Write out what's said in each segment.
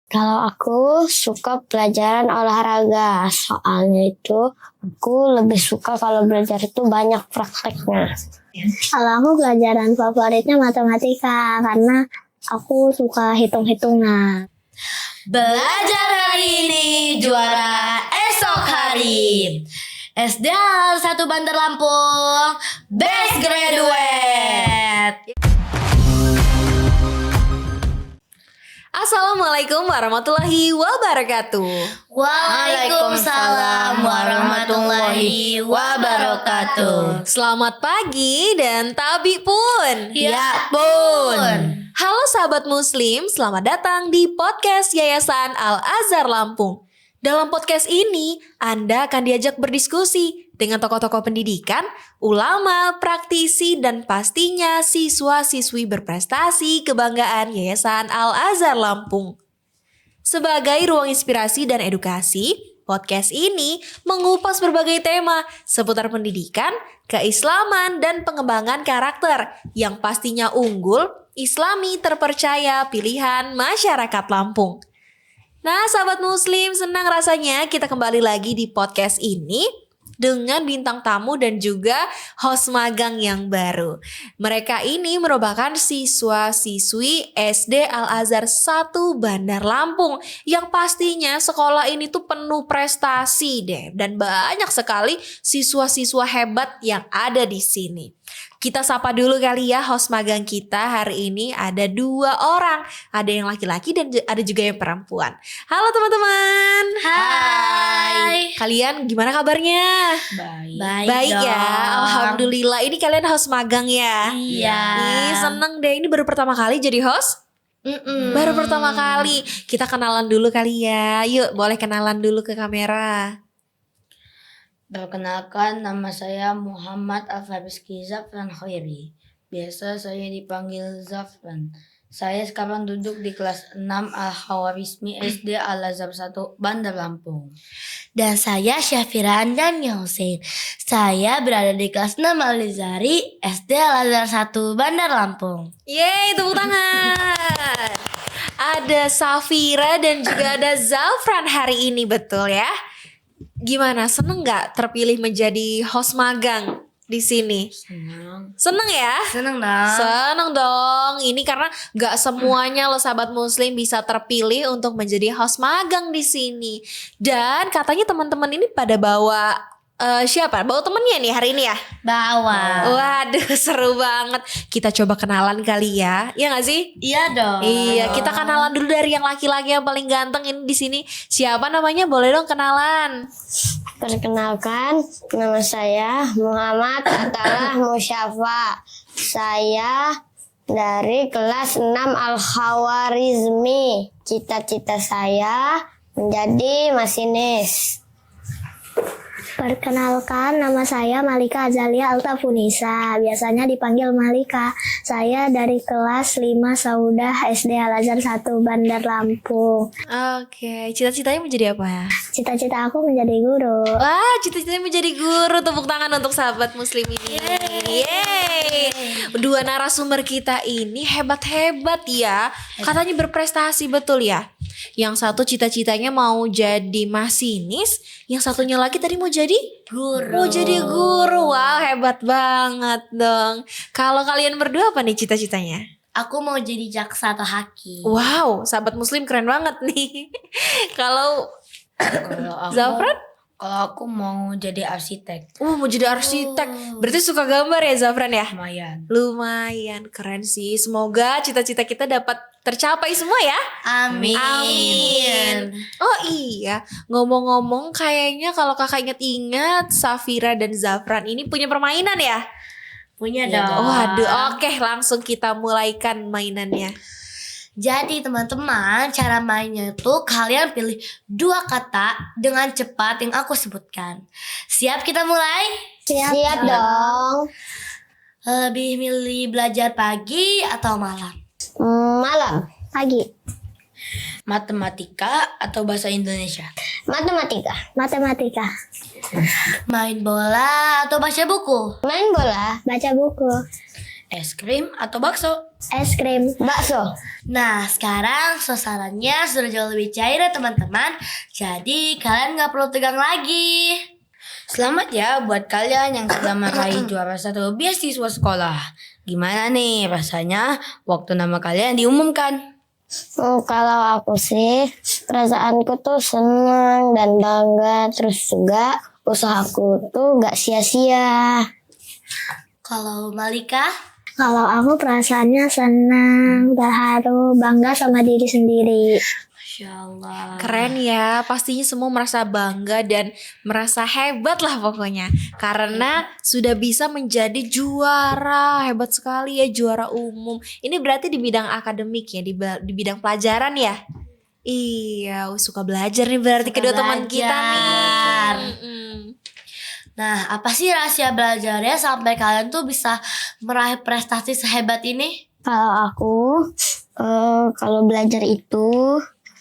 Kalau aku suka pelajaran olahraga, soalnya itu aku lebih suka kalau belajar itu banyak prakteknya. Kalau aku pelajaran favoritnya matematika, karena aku suka hitung-hitungan. Belajar hari ini, juara esok hari. SD 1 Bandar Lampung, best graduate. Assalamualaikum warahmatullahi wabarakatuh. Waalaikumsalam warahmatullahi wabarakatuh. Selamat pagi dan tabi pun. Ya pun. Halo sahabat muslim, selamat datang di podcast Yayasan Al-Azhar Lampung. Dalam podcast ini, Anda akan diajak berdiskusi dengan tokoh-tokoh pendidikan, ulama, praktisi, dan pastinya siswa-siswi berprestasi kebanggaan Yayasan Al-Azhar Lampung. Sebagai ruang inspirasi dan edukasi, podcast ini mengupas berbagai tema seputar pendidikan, keislaman, dan pengembangan karakter yang pastinya unggul, islami, terpercaya, pilihan masyarakat Lampung. Nah, sahabat muslim, senang rasanya kita kembali lagi di podcast ini dengan bintang tamu dan juga host magang yang baru. Mereka ini merupakan siswa-siswi SD Al-Azhar 1 Bandar Lampung yang pastinya sekolah ini tuh penuh prestasi deh, dan banyak sekali siswa-siswa hebat yang ada di sini. Kita sapa dulu kali ya host magang kita hari ini. Ada 2 orang, ada yang laki-laki dan ada juga yang perempuan. Halo teman-teman. Hai. Kalian gimana kabarnya? Baik ya, alhamdulillah. Ini kalian host magang ya? Iya. Ih, seneng deh, ini baru pertama kali jadi host? Baru pertama kali. Kita kenalan dulu kali ya. Yuk, boleh kenalan dulu ke kamera. Perkenalkan, nama saya Muhammad Al-Fabiski Zafran Khairi. Biasa saya dipanggil Zafran. Saya sekarang duduk di kelas 6 Al-Hawarizmi SD Al-Azhar 1 Bandar Lampung. Dan saya Syafira Andania Hussein. Saya berada di kelas 6 Al-Azhari SD Al-Azhar 1 Bandar Lampung. Yeay, tepuk tangan. Ada Safira dan juga ada Zafran hari ini, betul ya? Gimana, seneng gak terpilih menjadi host magang di sini? Seneng ya? Senang dong. Seneng dong. Ini karena gak semuanya loh sahabat muslim bisa terpilih untuk menjadi host magang di sini. Dan katanya teman-teman ini pada bawa siapa? Bawa temennya nih hari ini ya? Bawa. Waduh, seru banget. Kita coba kenalan kali ya. Iya gak sih? Iya dong. Iya, kita kenalan dulu dari yang laki-laki yang paling ganteng ini di sini. Siapa namanya? Boleh dong kenalan. Perkenalkan, nama saya Muhammad Atalah Musyafa. Saya dari kelas 6 Al-Khawarizmi. Cita-cita saya menjadi masinis. Perkenalkan, nama saya Malika Azalia Altafunisa. Biasanya dipanggil Malika. Saya dari kelas 5 Saudah SD Al-Azhar 1 Bandar Lampung. Oke, cita-citanya menjadi apa ya? Cita-cita aku menjadi guru. Wah, cita-citanya menjadi guru. Tepuk tangan untuk sahabat muslim ini. Yeay. 2 narasumber kita ini hebat-hebat ya. Katanya berprestasi, betul ya? Yang satu cita-citanya mau jadi masinis, yang satunya lagi tadi mau jadi Guru. Mau jadi guru. Wow, hebat banget dong. Kalau kalian berdua apa nih cita-citanya? Aku mau jadi jaksa atau hakim. Wow, sahabat muslim keren banget nih. Kalau Zafran? Kalau aku mau jadi arsitek, Mau jadi arsitek. Berarti suka gambar ya Zafran ya? lumayan. Lumayan, keren sih. Semoga cita-cita kita dapat tercapai semua ya. Amin. Oh iya, ngomong-ngomong kayaknya kalau kakak ingat-ingat Safira dan Zafran ini punya permainan ya? Punya Iya dong. Waduh, oke, langsung kita mulaikan mainannya. Jadi teman-teman, cara mainnya itu kalian pilih 2 kata dengan cepat yang aku sebutkan. Siap kita mulai? Siap dong. Lebih milih belajar pagi atau malam? Malam, pagi. Matematika atau bahasa Indonesia? Matematika. Matematika. Main bola atau baca buku? Main bola, baca buku. Es krim atau bakso? Es krim, bakso. Nah, sekarang suasananya sudah jauh lebih cair ya teman-teman. Jadi kalian gak perlu tegang lagi. Selamat ya buat kalian yang sudah meraih juara 1 beasiswa sekolah. Gimana nih rasanya waktu nama kalian diumumkan? Kalau aku sih, perasaanku tuh senang dan bangga. Terus juga usahaku tuh gak sia-sia. Kalau Malika? Kalau aku perasaannya senang, terharu, bangga sama diri sendiri. Masya Allah. Keren ya, pastinya semua merasa bangga dan merasa hebat lah pokoknya. Karena sudah bisa menjadi juara, hebat sekali ya, juara umum. Ini berarti di bidang akademik ya, di bidang pelajaran ya? Iya, suka belajar nih berarti Suka kedua teman kita belajar. nih. Mm-mm. Nah, apa sih rahasia belajarnya sampai kalian tuh bisa meraih prestasi sehebat ini? Kalau aku, kalau belajar itu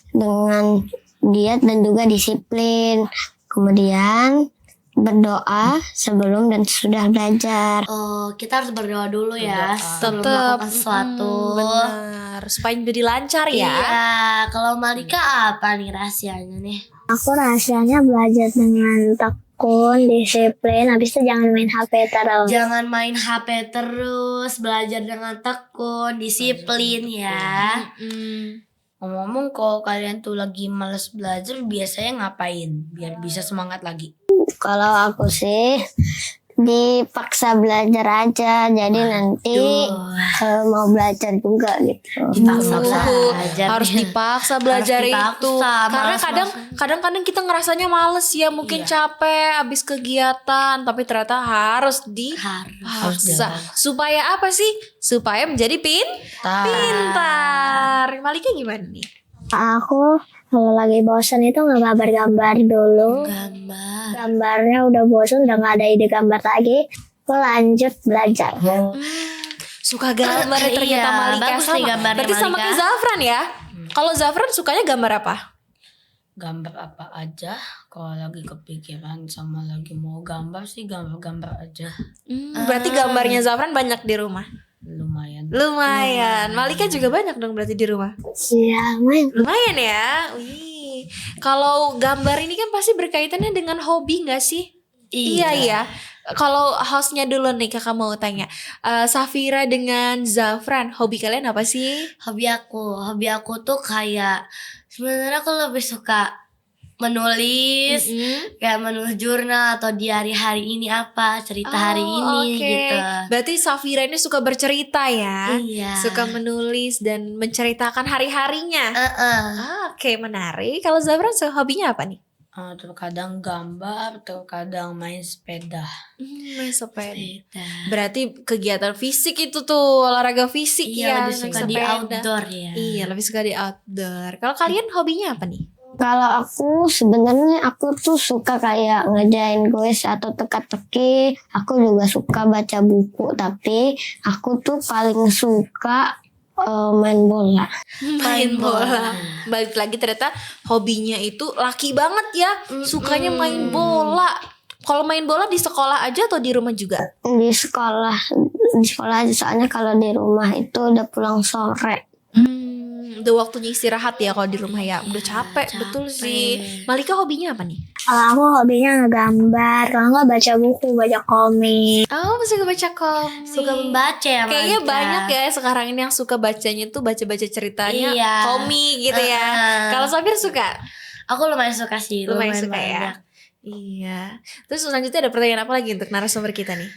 dengan giat dan juga disiplin. Kemudian berdoa sebelum dan sudah belajar. Oh, kita harus berdoa dulu ya sebelum Tetap melakukan sesuatu. benar, supaya jadi lancar ya. Iya, kalau Malika apa nih rahasianya nih? Aku rahasianya belajar dengan tekun, disiplin, habis itu jangan main HP terus. Jangan main HP terus, belajar dengan tekun, disiplin ya. Mm. Ngomong-ngomong kalau kalian tuh lagi males belajar biasanya ngapain biar bisa semangat lagi? Kalau aku sih dipaksa belajar aja, jadi nanti mau belajar juga gitu. Dipaksa Uh, belajar. harus dipaksa belajar Harus dipaksa, itu karena males-males. kadang-kadang kita ngerasanya males ya, mungkin capek abis kegiatan, tapi ternyata harus Harus. dipaksa supaya apa sih, supaya menjadi pintar. Malika gimana nih? Aku kalau lagi bosan itu ngegambar-gambar dulu. Gambar. Gambarnya udah bosan, udah gak ada ide gambar lagi. Aku lanjut belajar. Suka gambar ya ternyata Iya, Malika. bagus nih Sama gambarnya berarti sama Malika. kayak Zafran ya. Kalau Zafran sukanya gambar apa? Gambar apa aja. Kalau lagi kepikiran sama lagi mau gambar sih gambar-gambar aja. Berarti gambarnya Zafran banyak di rumah. Lumayan. Malika juga banyak dong berarti di rumah. Ya, main. Lumayan ya. Wih. Kalau gambar ini kan pasti berkaitannya dengan hobi gak sih? Iya. Kalau hostnya dulu nih kakak mau tanya. Safira dengan Zafran, hobi kalian apa sih? Hobi aku tuh kayak sebenarnya aku lebih suka menulis, kayak menulis jurnal atau diary hari ini apa, cerita hari ini oke. gitu. Berarti Safira ini suka bercerita ya? Iya. Suka menulis dan menceritakan hari-harinya. Oke, menarik. Kalau Zafran hobinya apa nih? Terkadang gambar, terkadang main sepeda. Main sepeda. Sepeda. Berarti kegiatan fisik itu tuh, olahraga fisik Iya, ya. lebih naik suka di sepeda. outdoor ya. Iya, lebih suka di outdoor. Kalau kalian hobinya apa nih? Kalau aku sebenarnya aku tuh suka kayak ngerjain kuis atau teka-teki. Aku juga suka baca buku, tapi aku tuh paling suka main bola. Main bola. Balik lagi ternyata hobinya itu laki banget ya. Sukanya main bola. Kalau main bola di sekolah aja atau di rumah juga? Di sekolah aja, soalnya kalau di rumah itu udah pulang sore. Udah waktunya istirahat ya kalau di rumah ya. Udah capek, betul sih. Malika hobinya apa nih? Kalau aku hobinya ngegambar, kalau nggak baca buku, baca komik. Oh, suka baca komik. Suka membaca ya Kayaknya Malika. banyak ya sekarang ini yang suka bacanya tuh baca-baca ceritanya Iya. komik gitu ya. Kalau Safir suka? Aku lumayan suka sih, Lumayan suka ya. banyak. Iya. Terus selanjutnya ada pertanyaan apa lagi untuk narasumber kita nih?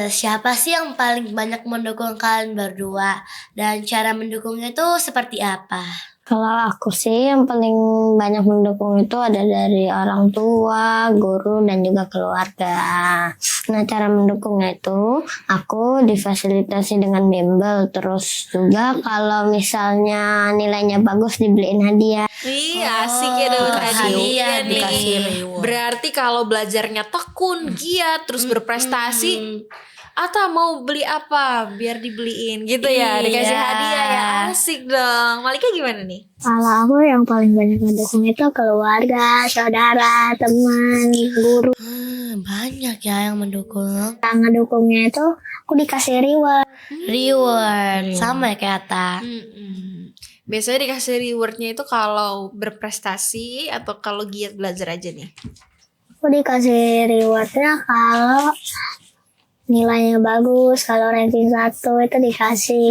Siapa sih yang paling banyak mendukung kalian berdua? Dan cara mendukungnya itu seperti apa? Kalau aku sih yang paling banyak mendukung itu ada dari orang tua, guru, dan juga keluarga. Nah, cara mendukungnya itu aku difasilitasi dengan bimbel. Terus juga kalau misalnya nilainya bagus dibeliin hadiah. Iya, asik ya dapat dikasih hadiah nih. dikasih reward. Berarti kalau belajarnya tekun, giat, terus berprestasi, Atau mau beli apa biar dibeliin gitu ya, dikasih Iya. hadiah ya, asik dong. Malika gimana nih? Kalau aku yang paling banyak mendukung itu keluarga, saudara, teman, guru. Banyak ya yang mendukung. Yang ngedukungnya itu aku dikasih reward. Reward sama ya kayak Ata. Biasanya dikasih rewardnya itu kalau berprestasi atau kalau giat belajar aja nih? Aku dikasih rewardnya kalau nilainya bagus, kalau ranking 1 itu dikasih.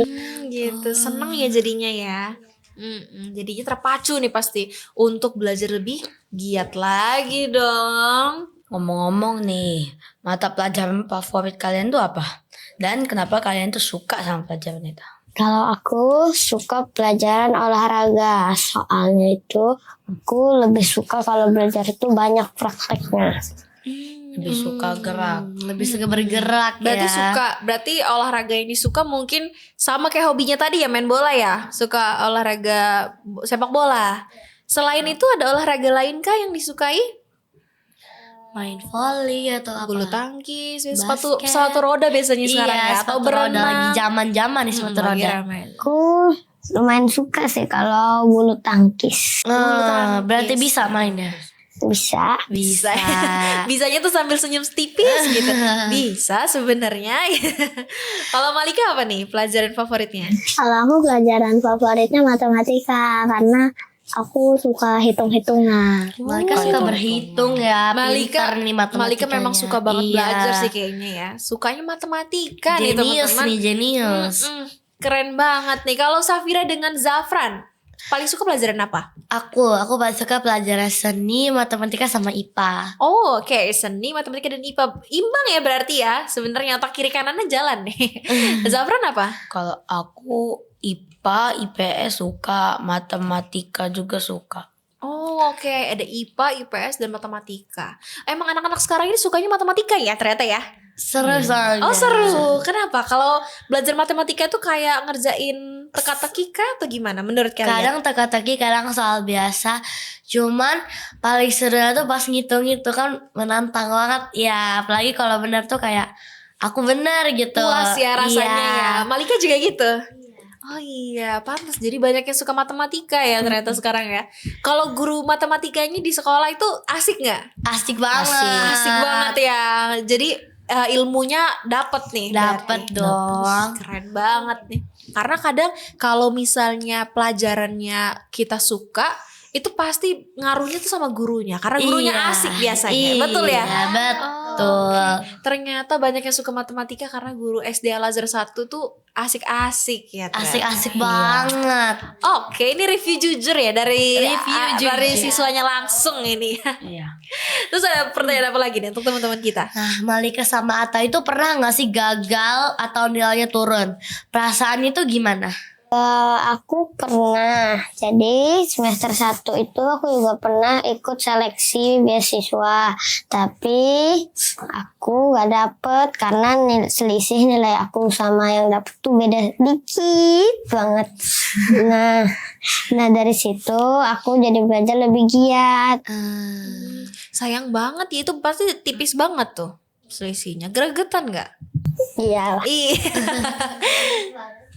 Gitu, seneng ya jadinya ya. Jadinya terpacu nih pasti untuk belajar lebih giat lagi dong. Ngomong-ngomong nih, mata pelajaran favorit kalian tuh apa? Dan kenapa kalian tuh suka sama pelajaran itu? Kalau aku suka pelajaran olahraga, soalnya itu aku lebih suka kalau belajar itu banyak prakteknya. Lebih suka gerak. Lebih suka bergerak Berarti ya. berarti olahraga yang disuka mungkin sama kayak hobinya tadi ya, main bola ya. Suka olahraga sepak bola. Selain itu ada olahraga lain kah yang disukai? Main volley atau apa? Bulu tangkis, Basket. sepatu roda biasanya sekarang ya, atau sepatu roda berenang. lagi zaman-zaman nih sepatu Lagi roda. ramai. Aku lumayan suka sih kalau bulu tangkis. Ah, berarti bisa mainnya. Bisa. Bisa. Bisanya tuh sambil senyum tipis gitu. Bisa sebenarnya. Kalau Malika apa nih pelajaran favoritnya? Kalau aku pelajaran favoritnya matematika karena aku suka hitung-hitungan. Malika suka berhitung ya. Malika Pintar nih matematikanya. Malika memang suka banget Iya. belajar sih kayaknya ya. Sukanya matematika nih Jenius teman-teman. nih, jenius. Keren banget nih. Kalau Safira dengan Zafran, paling suka pelajaran apa? Aku paling suka pelajaran seni, matematika sama IPA. Oh, oke. Seni, matematika dan IPA imbang ya berarti ya. Sebenarnya otak kiri kanannya jalan nih. Zafran apa? Kalau aku IPA, IPS suka, matematika juga suka. Oh, oke. Ada IPA, IPS dan matematika. Emang anak-anak sekarang ini sukanya matematika ya ternyata ya? Seru soalnya. Oh, seru. Kenapa? Kalau belajar matematika itu kayak ngerjain teka-teki kah atau gimana menurut kalian? Kadang teka-teki, kadang soal biasa. Cuman paling serunya tuh pas ngitung itu kan menantang banget ya. Apalagi kalau benar tuh kayak aku benar gitu. Puas ya rasanya Iya. ya. Malika juga gitu. Oh iya, pantas. Jadi banyak yang suka matematika ya ternyata sekarang ya. Kalau guru matematikanya di sekolah itu asik nggak? Asik banget. Asik banget ya. Jadi ilmunya dapet nih. Dapet berarti. dong. Keren banget nih. Karena kadang kalau misalnya pelajarannya kita suka, itu pasti ngaruhnya tuh sama gurunya. Karena gurunya Iya. asik biasanya. Iya, Betul ya? betul. Oke. Ternyata banyak yang suka matematika karena guru SD Al-Azhar 1 tuh asik-asik ya. ternyata. Asik-asik banget. Oke, ini review jujur ya dari dari jujur. siswanya langsung ini. Iya. Terus ada pertanyaan apa lagi nih untuk teman-teman kita? Nah, Malika sama Ata itu pernah gak sih gagal atau nilainya turun? Perasaan itu gimana? Aku pernah. Jadi semester 1 itu aku juga pernah ikut seleksi beasiswa. Tapi aku gak dapet karena selisih nilai aku sama yang dapet tuh beda dikit banget. Nah dari situ aku jadi belajar lebih giat. Sayang banget ya, itu pasti tipis banget tuh selisihnya. Gregetan nggak? Iya. Iya.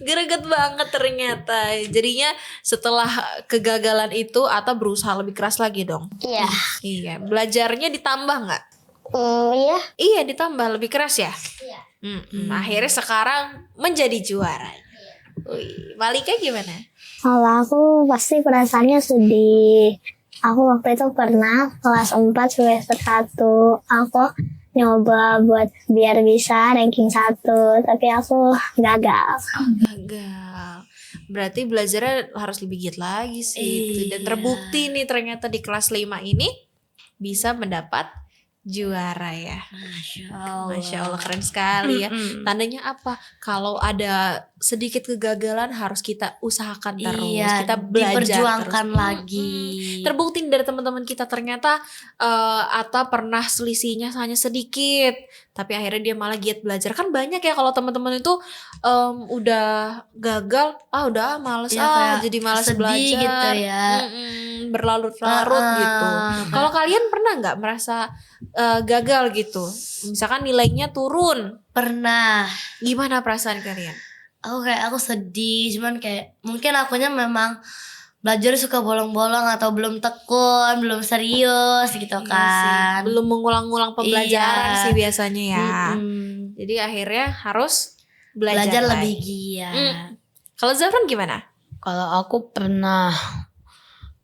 Greget banget ternyata. Jadinya setelah kegagalan itu Ata berusaha lebih keras lagi dong. Iya. Iya. Belajarnya ditambah nggak? Iya. Iya, ditambah lebih keras ya. Akhirnya sekarang menjadi juara. Wih, Malika gimana? Kalau aku pasti perasaannya sedih. Aku waktu itu pernah kelas 4 semester 1. Aku nyoba buat biar bisa ranking 1. Tapi aku gagal. Gagal. Berarti belajarnya harus lebih giat lagi sih. Gitu. Dan terbukti nih ternyata di kelas 5 ini bisa mendapat juara ya. Masya Allah, keren sekali ya. Tandanya apa? Kalau ada sedikit kegagalan harus kita usahakan terus. Iya, Kita belajar diperjuangkan terus. lagi. Terbukti dari teman-teman kita ternyata Ata pernah selisihnya hanya sedikit, tapi akhirnya dia malah giat belajar. Kan banyak ya kalau teman-teman itu udah gagal, udah males Ya, kayak jadi malas sedih belajar gitu ya. berlarut-larut gitu. Kalau kalian pernah nggak merasa gagal gitu? Misalkan nilainya turun. Pernah. Gimana perasaan kalian? Aku sedih, cuman kayak mungkin akunya memang belajar suka bolong-bolong atau belum tekun, belum serius gitu Iya kan. sih, belum mengulang-ulang pembelajaran Iya. sih biasanya ya. Mm-mm. Jadi akhirnya harus Belajar lagi. lebih giat. Kalau Zafran gimana? Kalau aku pernah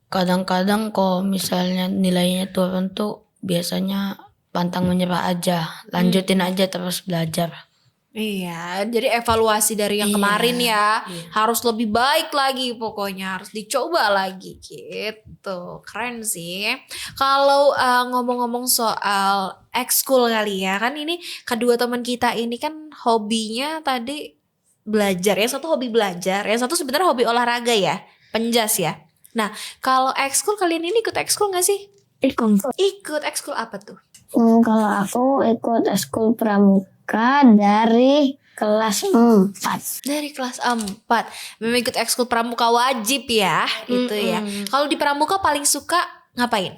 kadang-kadang kalau misalnya nilainya turun tuh biasanya pantang menyerah aja, lanjutin aja terus belajar. Iya, jadi evaluasi dari yang Iya, kemarin ya, iya. harus lebih baik lagi pokoknya, harus dicoba lagi gitu. Keren sih. Kalau ngomong-ngomong soal ekskul kali ya, kan ini kedua teman kita ini kan hobinya tadi belajar, yang satu hobi belajar, yang satu sebenarnya hobi olahraga ya, penjas ya. Nah, kalau ekskul kalian ini ikut ekskul gak sih? Ikut ekskul apa tuh? Kalau aku ikut ekskul pramuka dari kelas 4. Dari kelas 4. Memang ikut ekskul pramuka wajib ya, gitu ya. Kalau di pramuka paling suka ngapain?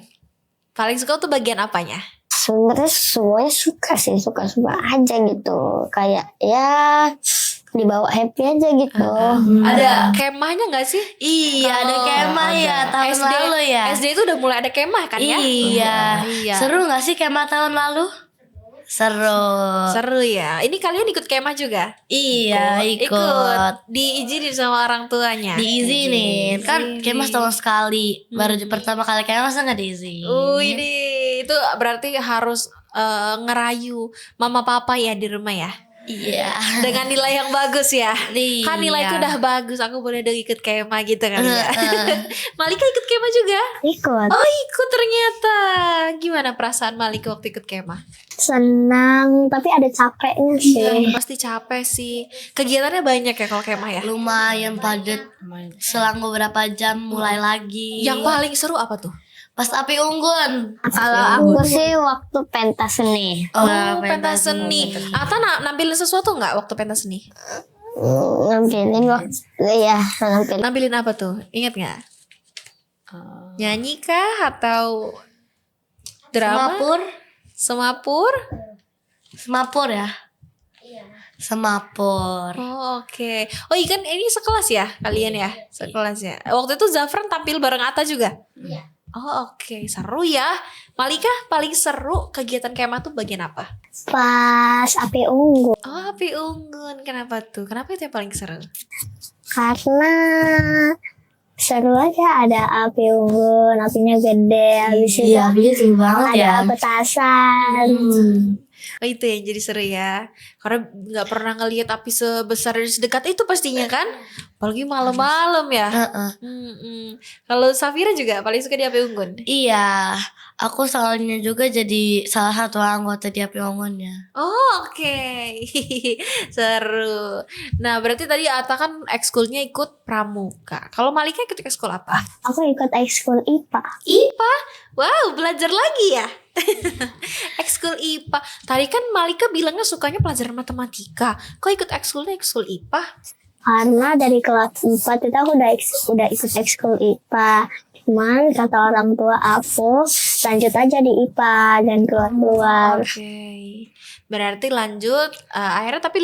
Paling suka tuh bagian apanya? Sebenarnya semuanya suka sih, suka-suka aja gitu. Kayak ya dibawa happy aja gitu. Ada kemahnya gak sih? Iya, ada Kalau kemah ya tahun lalu ya. SD itu udah mulai ada kemah kan ya? Iya. Iya. Seru gak sih kemah tahun lalu? Seru. Seru ya. Ini kalian ikut kemah juga? Iya, ikut. Diizinin sama orang tuanya? Diizinin. Kan kemah setahun sekali. Baru pertama kali kemah masa gak diizinin? Ini itu berarti harus ngerayu mama papa ya di rumah ya? Iya. Dengan nilai yang bagus ya. Iya. Kan nilaiku udah bagus, aku boleh dong ikut kemah gitu kan ya. Malika ikut kemah juga? Ikut. Oh ikut ternyata. Gimana perasaan Malika waktu ikut kemah? Senang, tapi ada capeknya sih. Pasti capek sih. Kegiatannya banyak ya kalau kemah ya? Lumayan padat. Selang beberapa jam mulai lagi. Yang paling seru apa tuh? Pas api unggun. Kalau aku sih waktu pentas seni. Oh, Wah, pentas pentas seni. Ata nampilin sesuatu nggak waktu pentas seni? Nampilin waktu ya, nampilin. Nampilin apa tuh? Ingat nggak? Nyanyi kah atau drama? Semapur? Semapur ya? Semapur. Oh, oke. Oh iya kan ini sekelas ya kalian ya? Sekelas ya. Waktu itu Zafran tampil bareng Ata juga? Iya. Oh oke, seru ya. Malika paling seru kegiatan kemah tuh bagian apa? Pas api unggun. Oh api unggun, kenapa tuh? Kenapa itu yang paling seru? Karena seru aja, ada api unggun, apinya gede, habis itu Iya, apinya tinggi banget ada ya. petasan. Oh itu yang jadi seru ya. Karena nggak pernah ngelihat api sebesar dan sedekat itu pastinya kan. Apalagi malam-malam ya. Kalau Safira juga paling suka di api unggun. Iya, aku soalnya juga jadi salah satu anggota di api unggunnya. Oh oke. Seru. Nah berarti tadi Ata kan ekskulnya ikut pramuka. Kalau Malika ikut ekskul apa? Aku ikut ekskul IPA. IPA? Wow belajar lagi ya. Ekskul IPA. Tadi kan Malika bilangnya sukanya pelajaran matematika. Kok ikut ekskulnya ekskul IPA? Karena dari kelas 4 itu aku udah ikut ekskul IPA. Cuman kata orang tua aku lanjut aja di IPA dan keluar-keluar. Oke. Berarti lanjut akhirnya tapi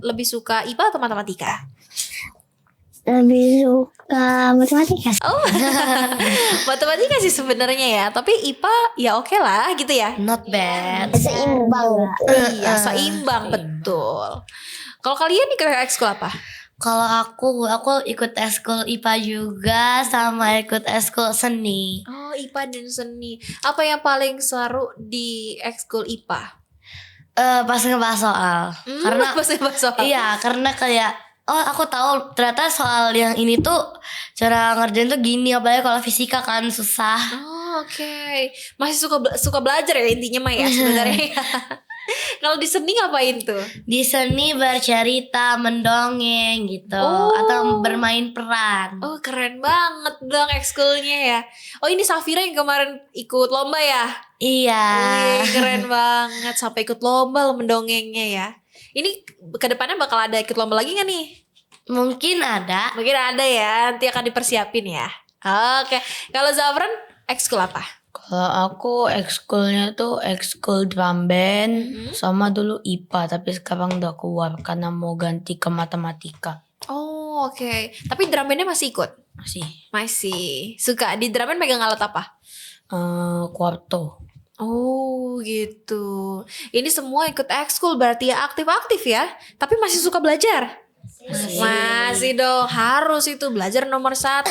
lebih suka IPA atau matematika? Lebih suka matematika. Oh. Matematika sih sebenarnya ya, tapi IPA ya oke lah gitu ya. Not bad. Seimbang. Iya, seimbang betul. Kalau kalian ikut ekskul apa? Kalau aku ikut ekskul IPA juga sama ikut ekskul seni. Oh, IPA dan seni. Apa yang paling seru di ekskul IPA? Pas ngebahas soal. Karena pas ngebahas soal. iya, karena kayak oh aku tahu ternyata soal yang ini tuh cara ngerjain tuh gini, apalagi kalau fisika kan susah. Oh, oke. Masih suka belajar ya intinya mah ya sebenarnya. Kalau di seni ngapain tuh? Di seni bercerita, mendongeng gitu, atau bermain peran. Oh, keren banget dong ekskulnya ya. Oh, ini Safira yang kemarin ikut lomba ya? Iya. Wih, keren banget sampai ikut lomba lo mendongengnya ya. Ini kedepannya bakal ada ikut lomba lagi gak nih? Mungkin ada. Mungkin ada ya, nanti akan dipersiapin ya. Oke, kalau Zafran ekskul apa? Kalau aku ekskulnya tuh ekskul drum band sama dulu IPA, tapi sekarang udah keluar karena mau ganti ke matematika. Oh, oke. Tapi drum bandnya masih ikut? Masih. Suka di drum band megang alat apa? Kuarto. Oh, gitu. Ini semua ikut ekskul berarti ya aktif-aktif ya. Tapi masih suka belajar? Masih dong. Harus itu belajar nomor 1,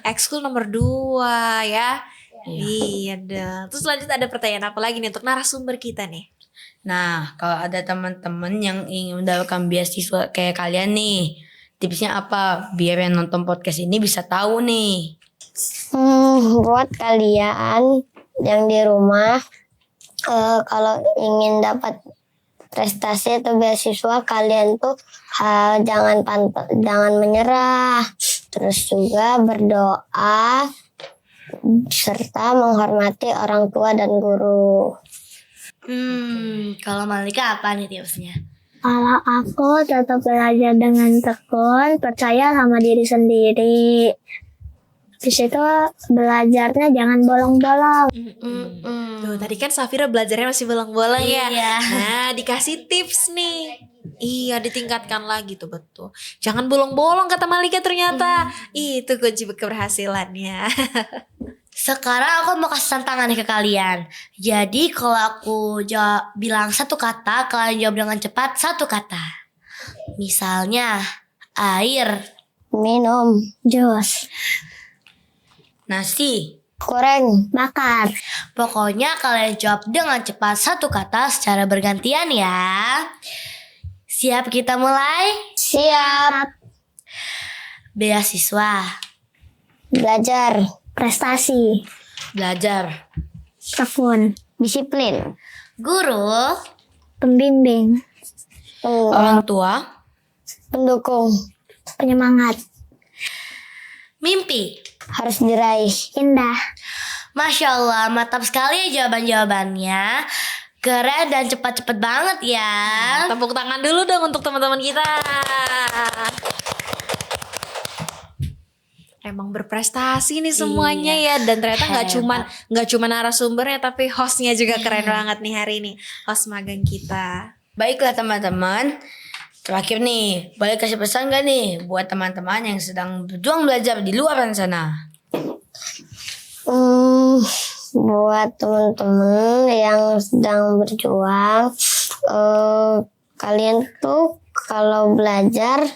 ekskul nomor 2 ya. Iya dong. Terus lanjut ada pertanyaan apa lagi nih untuk narasumber kita nih? Nah, kalau ada teman-teman yang ingin mendapatkan beasiswa kayak kalian nih, tipsnya apa biar yang nonton podcast ini bisa tahu nih? Buat kalian yang di rumah, kalau ingin dapat prestasi atau beasiswa, kalian tuh jangan menyerah. Terus juga berdoa serta menghormati orang tua dan guru. Kalau Malika apa nih tipsnya? Kalau aku tetap belajar dengan tekun, percaya sama diri sendiri. Di situ belajarnya jangan bolong-bolong. Tuh, tadi kan Safira belajarnya masih bolong-bolong ya. Iya. Nah, dikasih tips nih. Iya, ditingkatkan lagi tuh, betul. Jangan bolong-bolong kata Malika ternyata. Itu kunci keberhasilannya. Sekarang aku mau kasih tantangan nih ke kalian. Jadi kalau aku bilang satu kata, kalian jawab dengan cepat satu kata. Misalnya air, Minum, jus, Nasi. goreng, bakar. Pokoknya kalian jawab dengan cepat satu kata secara bergantian ya. Siap kita mulai? Siap. Beasiswa, Belajar, prestasi, Belajar. tekun, disiplin, guru, pembimbing, Orang tua. pendukung, penyemangat, mimpi. harus diraih, indah. Masya Allah, mantap sekali ya jawaban-jawabannya. Keren dan cepat-cepat banget ya. Tepuk tangan dulu dong untuk teman-teman kita. Emang berprestasi nih semuanya ya, dan ternyata nggak cuma narasumbernya tapi hostnya juga keren banget nih hari ini, host magang kita. Baiklah teman-teman. Terakhir nih, boleh kasih pesan gak nih buat teman-teman yang sedang berjuang belajar di luar sana? Buat teman-teman yang sedang berjuang, kalian tuh kalau belajar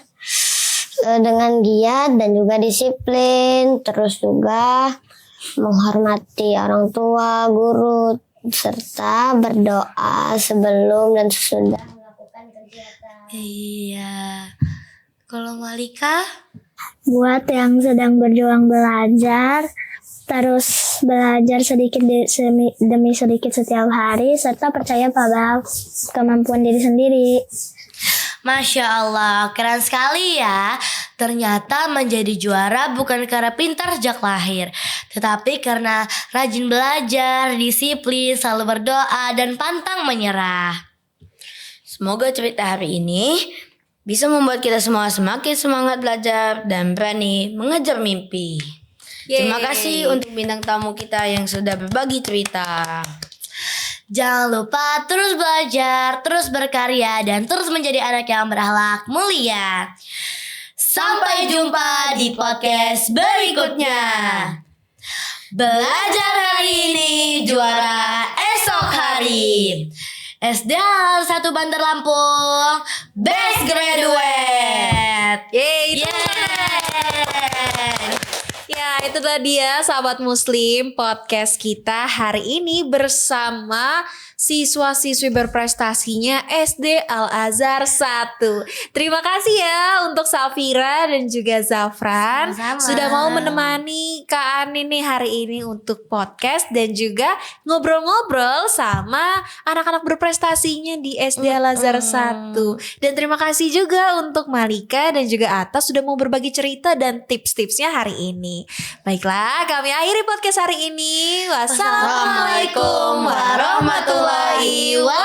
dengan giat dan juga disiplin, terus juga menghormati orang tua, guru, serta berdoa sebelum dan sesudah melakukan kegiatan. Iya. Kalau Malika? Buat yang sedang berjuang belajar, terus belajar sedikit demi sedikit setiap hari, serta percaya pada kemampuan diri sendiri. Masya Allah, keren sekali ya. Ternyata menjadi juara bukan karena pintar sejak lahir, tetapi karena rajin belajar, disiplin, selalu berdoa, dan pantang menyerah. Semoga cerita hari ini bisa membuat kita semua semakin semangat belajar dan berani mengejar mimpi. Terima kasih untuk bintang tamu kita yang sudah berbagi cerita. Jangan lupa terus belajar, terus berkarya, dan terus menjadi anak yang berakhlak mulia. Sampai jumpa di podcast berikutnya. Belajar hari ini, juara esok hari. SDA 1 Bandar Lampung, best graduate. Yeay. Ya, itu itulah dia sahabat muslim podcast kita hari ini bersama siswa-siswi berprestasinya SD Al-Azhar 1. Terima kasih ya untuk Safira dan juga Zafran. Sama-sama. Sudah mau menemani Kak Ani nih hari ini untuk podcast dan juga ngobrol-ngobrol sama anak-anak berprestasinya di SD Al-Azhar 1. Dan terima kasih juga untuk Malika dan juga Atta sudah mau berbagi cerita dan tips-tipsnya hari ini. Baiklah, kami akhiri podcast hari ini. Wassalamualaikum warahmatullahi wabarakatuh.